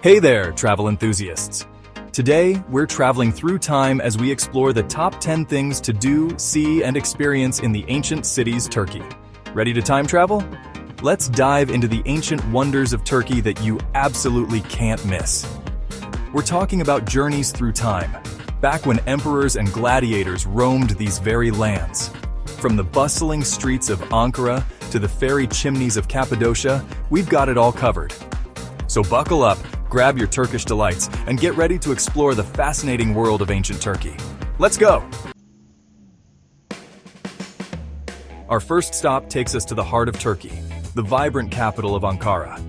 Hey there, travel enthusiasts! Today, we're traveling through time as we explore the top 10 things to do, see, and experience in the ancient cities Turkey. Ready to time travel? Let's dive into the ancient wonders of Turkey that you absolutely can't miss. We're talking about journeys through time, back when emperors and gladiators roamed these very lands. From the bustling streets of Ankara to the fairy chimneys of Cappadocia, we've got it all covered. So buckle up, grab your Turkish delights, and get ready to explore the fascinating world of ancient Turkey. Let's go! Our first stop takes us to the heart of Turkey, the vibrant capital of Ankara.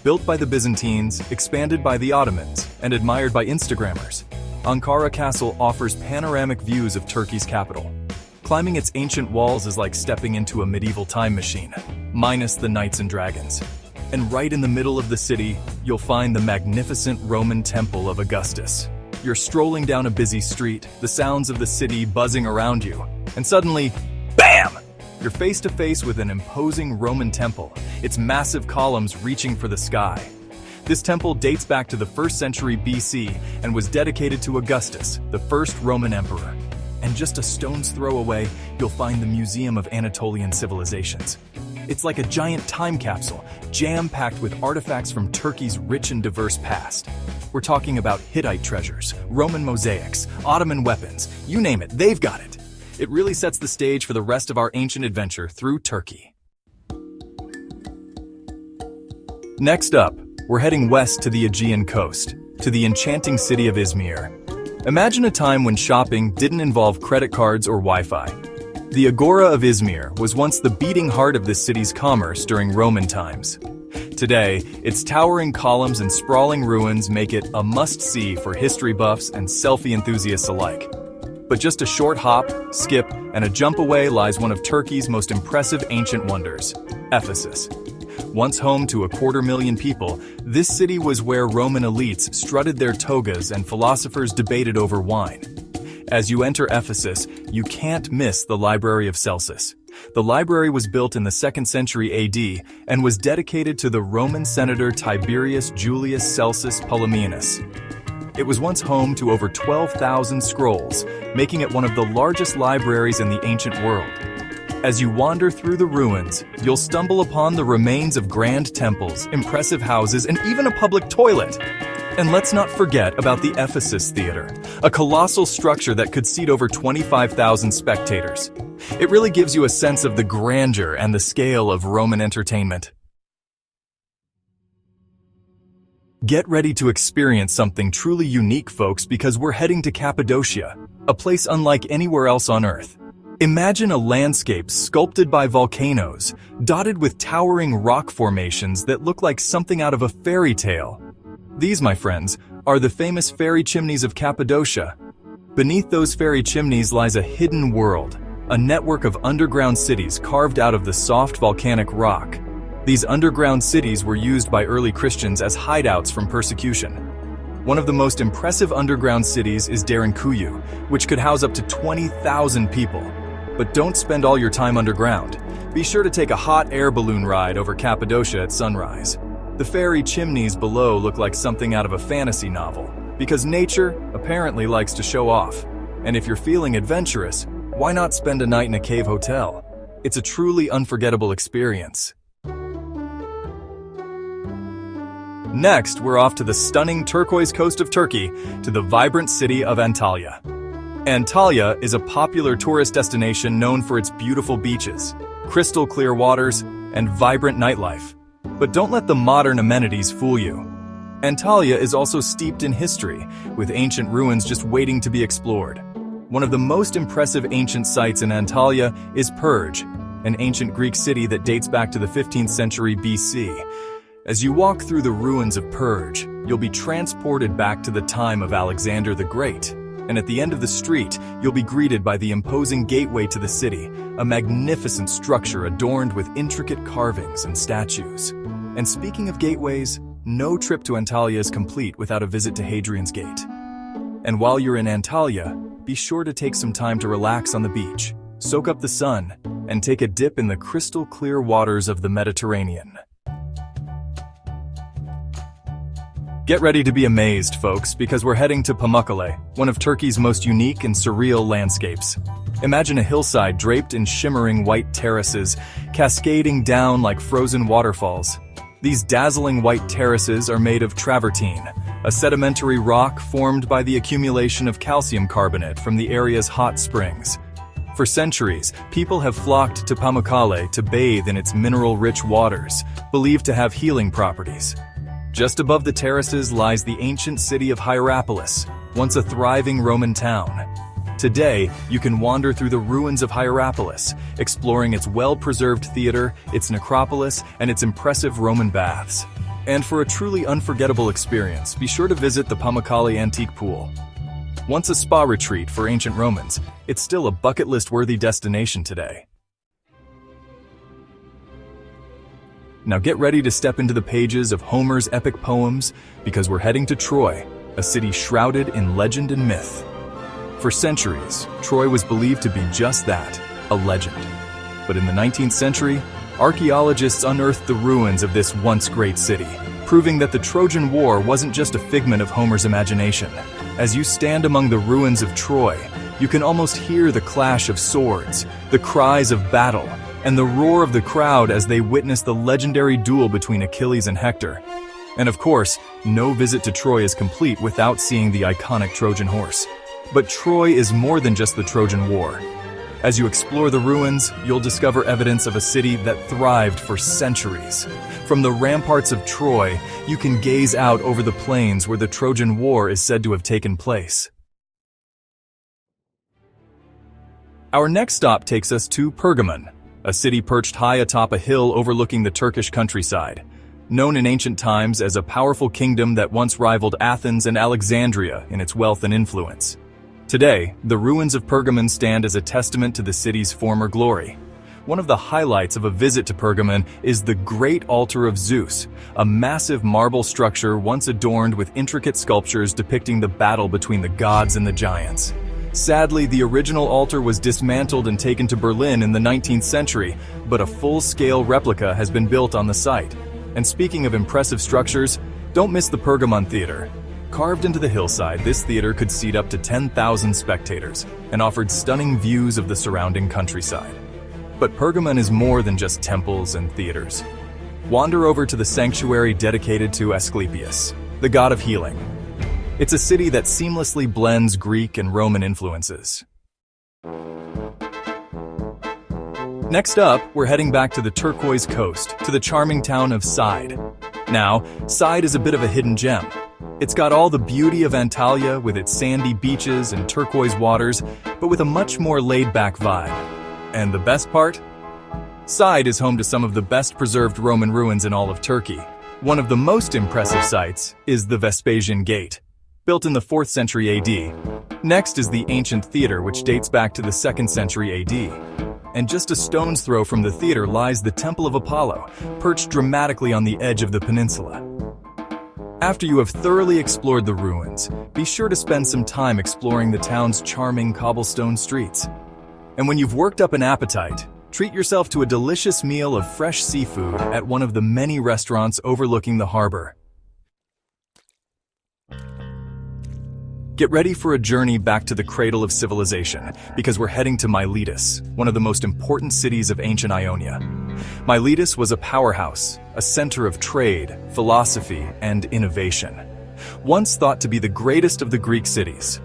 Built by the Byzantines, expanded by the Ottomans, and admired by Instagrammers, Ankara Castle offers panoramic views of Turkey's capital. Climbing its ancient walls is like stepping into a medieval time machine, minus the knights and dragons. And right in the middle of the city, you'll find the magnificent Roman Temple of Augustus. You're strolling down a busy street, the sounds of the city buzzing around you, and suddenly, BAM! You're face to face with an imposing Roman temple, its massive columns reaching for the sky. This temple dates back to the 1st century BC and was dedicated to Augustus, the first Roman emperor. And just a stone's throw away, you'll find the Museum of Anatolian Civilizations. It's like a giant time capsule, jam-packed with artifacts from Turkey's rich and diverse past. We're talking about Hittite treasures, Roman mosaics, Ottoman weapons, you name it, they've got it. It really sets the stage for the rest of our ancient adventure through Turkey. Next up, we're heading west to the Aegean coast, to the enchanting city of Izmir. Imagine a time when shopping didn't involve credit cards or Wi-Fi. The Agora of Izmir was once the beating heart of the city's commerce during Roman times. Today, its towering columns and sprawling ruins make it a must-see for history buffs and selfie enthusiasts alike. But just a short hop, skip, and a jump away lies one of Turkey's most impressive ancient wonders, Ephesus. Once home to 250,000 people, this city was where Roman elites strutted their togas and philosophers debated over wine. As you enter Ephesus, you can't miss the Library of Celsus. The library was built in the 2nd century AD and was dedicated to the Roman senator Tiberius Julius Celsus Ptolemaios. It was once home to over 12,000 scrolls, making it one of the largest libraries in the ancient world. As you wander through the ruins, you'll stumble upon the remains of grand temples, impressive houses, and even a public toilet. And let's not forget about the Ephesus Theater, a colossal structure that could seat over 25,000 spectators. It really gives you a sense of the grandeur and the scale of Roman entertainment. Get ready to experience something truly unique, folks, because we're heading to Cappadocia, a place unlike anywhere else on Earth. Imagine a landscape sculpted by volcanoes, dotted with towering rock formations that look like something out of a fairy tale. These, my friends, are the famous fairy chimneys of Cappadocia. Beneath those fairy chimneys lies a hidden world, a network of underground cities carved out of the soft volcanic rock. These underground cities were used by early Christians as hideouts from persecution. One of the most impressive underground cities is Derinkuyu, which could house up to 20,000 people. But don't spend all your time underground. Be sure to take a hot air balloon ride over Cappadocia at sunrise. The fairy chimneys below look like something out of a fantasy novel, because nature apparently likes to show off. And if you're feeling adventurous, why not spend a night in a cave hotel? It's a truly unforgettable experience. Next, we're off to the stunning turquoise coast of Turkey, to the vibrant city of Antalya. Antalya is a popular tourist destination known for its beautiful beaches, crystal clear waters, and vibrant nightlife. But don't let the modern amenities fool you. Antalya is also steeped in history, with ancient ruins just waiting to be explored. One of the most impressive ancient sites in Antalya is Perge, an ancient Greek city that dates back to the 15th century BC. As you walk through the ruins of Perge, you'll be transported back to the time of Alexander the Great. And at the end of the street, you'll be greeted by the imposing gateway to the city, a magnificent structure adorned with intricate carvings and statues. And speaking of gateways, no trip to Antalya is complete without a visit to Hadrian's Gate. And while you're in Antalya, be sure to take some time to relax on the beach, soak up the sun, and take a dip in the crystal clear waters of the Mediterranean. Get ready to be amazed, folks, because we're heading to Pamukkale, one of Turkey's most unique and surreal landscapes. Imagine a hillside draped in shimmering white terraces, cascading down like frozen waterfalls. These dazzling white terraces are made of travertine, a sedimentary rock formed by the accumulation of calcium carbonate from the area's hot springs. For centuries, people have flocked to Pamukkale to bathe in its mineral-rich waters, believed to have healing properties. Just above the terraces lies the ancient city of Hierapolis, once a thriving Roman town. Today, you can wander through the ruins of Hierapolis, exploring its well-preserved theater, its necropolis, and its impressive Roman baths. And for a truly unforgettable experience, be sure to visit the Pamukkale Antique Pool. Once a spa retreat for ancient Romans, it's still a bucket list-worthy destination today. Now get ready to step into the pages of Homer's epic poems, because we're heading to Troy, a city shrouded in legend and myth. For centuries, Troy was believed to be just that, a legend. But in the 19th century, archaeologists unearthed the ruins of this once great city, proving that the Trojan War wasn't just a figment of Homer's imagination. As you stand among the ruins of Troy, you can almost hear the clash of swords, the cries of battle, and the roar of the crowd as they witness the legendary duel between Achilles and Hector. And of course, no visit to Troy is complete without seeing the iconic Trojan horse. But Troy is more than just the Trojan War. As you explore the ruins, you'll discover evidence of a city that thrived for centuries. From the ramparts of Troy, you can gaze out over the plains where the Trojan War is said to have taken place. Our next stop takes us to Pergamon, a city perched high atop a hill overlooking the Turkish countryside. Known in ancient times as a powerful kingdom that once rivaled Athens and Alexandria in its wealth and influence. Today, the ruins of Pergamon stand as a testament to the city's former glory. One of the highlights of a visit to Pergamon is the Great Altar of Zeus, a massive marble structure once adorned with intricate sculptures depicting the battle between the gods and the giants. Sadly, the original altar was dismantled and taken to Berlin in the 19th century, but a full-scale replica has been built on the site. And speaking of impressive structures, don't miss the Pergamon Theater. Carved into the hillside, this theater could seat up to 10,000 spectators and offered stunning views of the surrounding countryside. But Pergamon is more than just temples and theaters. Wander over to the sanctuary dedicated to Asclepius, the god of healing. It's a city that seamlessly blends Greek and Roman influences. Next up, we're heading back to the Turquoise coast, to the charming town of Side. Now, Side is a bit of a hidden gem. It's got all the beauty of Antalya with its sandy beaches and turquoise waters, but with a much more laid-back vibe. And the best part? Side is home to some of the best preserved Roman ruins in all of Turkey. One of the most impressive sites is the Vespasian Gate, built in the 4th century AD. Next is the ancient theater, which dates back to the 2nd century AD. And just a stone's throw from the theater lies the Temple of Apollo, perched dramatically on the edge of the peninsula. After you have thoroughly explored the ruins, be sure to spend some time exploring the town's charming cobblestone streets. And when you've worked up an appetite, treat yourself to a delicious meal of fresh seafood at one of the many restaurants overlooking the harbor. Get ready for a journey back to the cradle of civilization, because we're heading to Miletus, one of the most important cities of ancient Ionia. Miletus was a powerhouse, a center of trade, philosophy, and innovation, once thought to be the greatest of the Greek cities.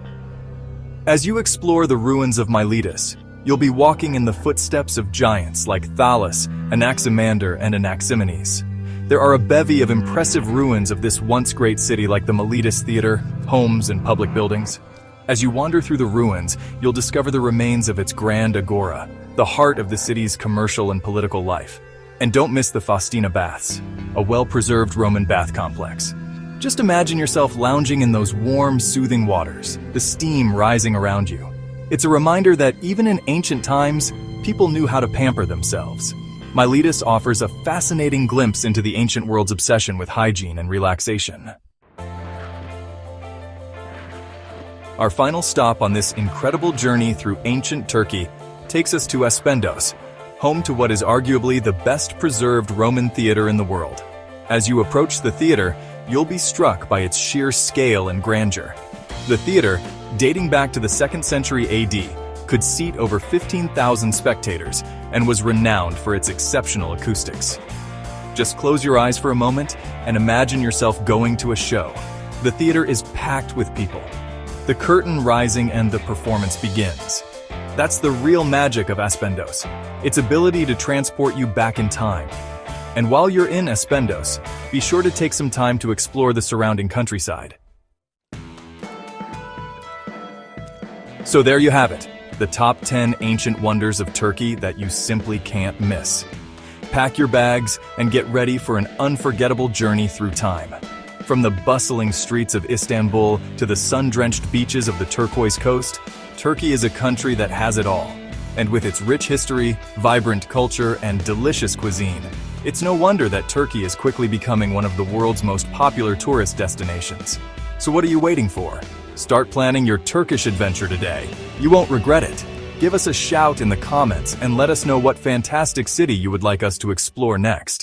As you explore the ruins of Miletus, you'll be walking in the footsteps of giants like Thales, Anaximander, and Anaximenes. There are a bevy of impressive ruins of this once great city like the Miletus Theater, homes, and public buildings. As you wander through the ruins, you'll discover the remains of its grand agora, the heart of the city's commercial and political life. And don't miss the Faustina Baths, a well-preserved Roman bath complex. Just imagine yourself lounging in those warm, soothing waters, the steam rising around you. It's a reminder that even in ancient times, people knew how to pamper themselves. Miletus offers a fascinating glimpse into the ancient world's obsession with hygiene and relaxation. Our final stop on this incredible journey through ancient Turkey takes us to Aspendos, home to what is arguably the best preserved Roman theater in the world. As you approach the theater, you'll be struck by its sheer scale and grandeur. The theater, dating back to the 2nd century AD, could seat over 15,000 spectators and was renowned for its exceptional acoustics. Just close your eyes for a moment and imagine yourself going to a show. The theater is packed with people. The curtain rising and the performance begins. That's the real magic of Aspendos, its ability to transport you back in time. And while you're in Aspendos, be sure to take some time to explore the surrounding countryside. So there you have it, the top 10 ancient wonders of Turkey that you simply can't miss. Pack your bags and get ready for an unforgettable journey through time. From the bustling streets of Istanbul to the sun-drenched beaches of the Turquoise coast, Turkey is a country that has it all. And with its rich history, vibrant culture, and delicious cuisine, it's no wonder that Turkey is quickly becoming one of the world's most popular tourist destinations. So what are you waiting for? Start planning your Turkish adventure today. You won't regret it. Give us a shout in the comments and let us know what fantastic city you would like us to explore next.